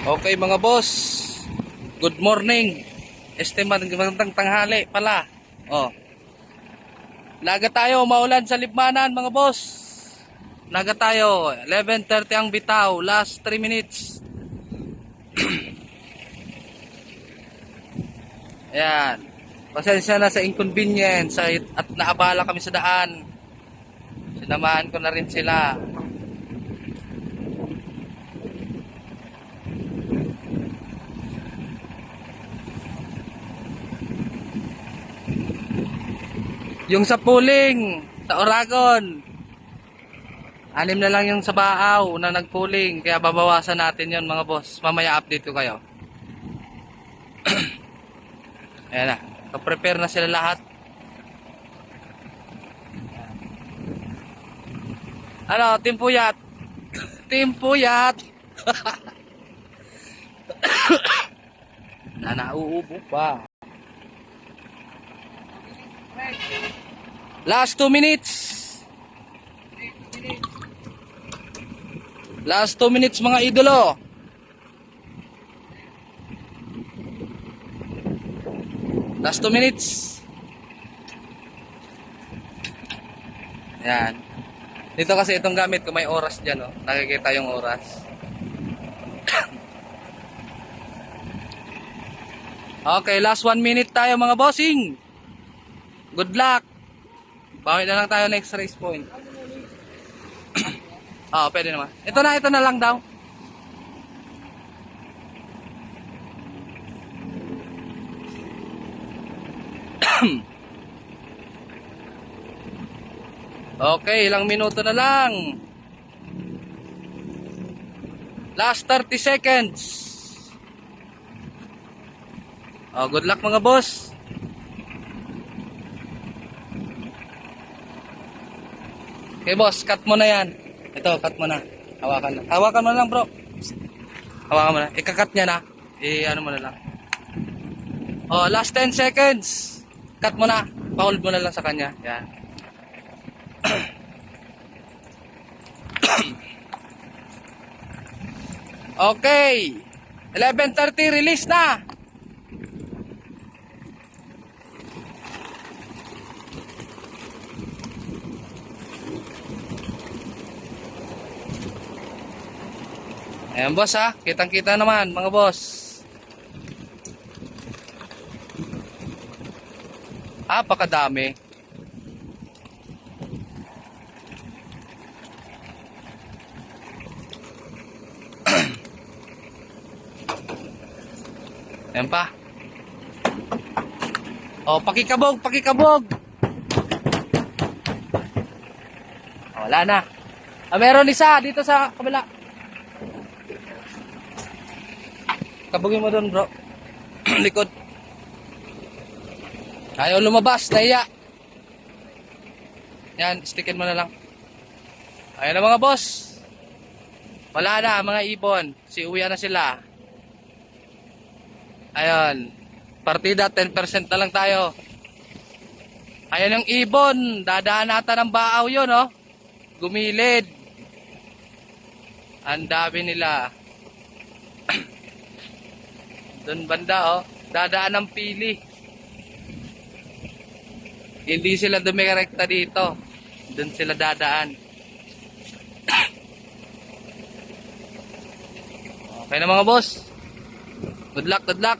Okay mga boss, good morning. Magandang tanghali pala. Oh. Laga tayo, maulan sa Libmanan mga boss. Laga tayo, 11:30 ang bitaw, last 3 minutes. Ayan. Pasensya na sa inconvenience at naabala kami sa daan. Sinamahan ko na rin sila. Yung sa pooling, sa Oragon, 6 na lang yung sa Baaw na nagpooling. Kaya babawasan natin yon mga boss. Mamaya update ko kayo. Ayan na. So-prepare na sila lahat. Ano, Team Puyat? Team Puyat! na nauubo pa. Last 2 minutes. Last 2 minutes mga idolo. Last 2 minutes. Yan. Dito kasi itong gamit ko may oras dyan. Oh. Nakikita yung oras. Okay, last 1 minute tayo mga bossing. Good luck. Bakit na lang tayo next race point. Oo, pwede naman. Ito na lang daw. Okay, ilang minuto na lang. Last 30 seconds. Oh, good luck mga boss. Okay boss, cut mo na yan. Ito, cut mo na. Hawakan na. Hawakan mo na lang bro. Hawakan mo na. Ika-cut niya na. Ano mo na lang. Oh, last 10 seconds. Cut mo na. Pa-hold mo na lang sa kanya. Yan. Okay. 11:30 release na. Ayan boss ha, kitang-kita naman mga boss. Pakadami. Ayan pa. Oh, pakikabog, pakikabog. Oh, wala na. Meron isa dito sa kabila. Kabugin mo doon bro. Likod. Ayaw lumabas, nahiya. Yan, stickin mo na lang. Ayan na mga boss. Wala na mga ibon. Uwi na sila. Ayan. Partida 10% na lang tayo. Ayan ang ibon. Dadaan nata ng Baaw yun oh. Gumilid. Ang dami nila. Doon banda oh, dadaan ng pili. Hindi sila dumirekta dito. Doon sila dadaan. Okay na mga boss. Good luck, good luck.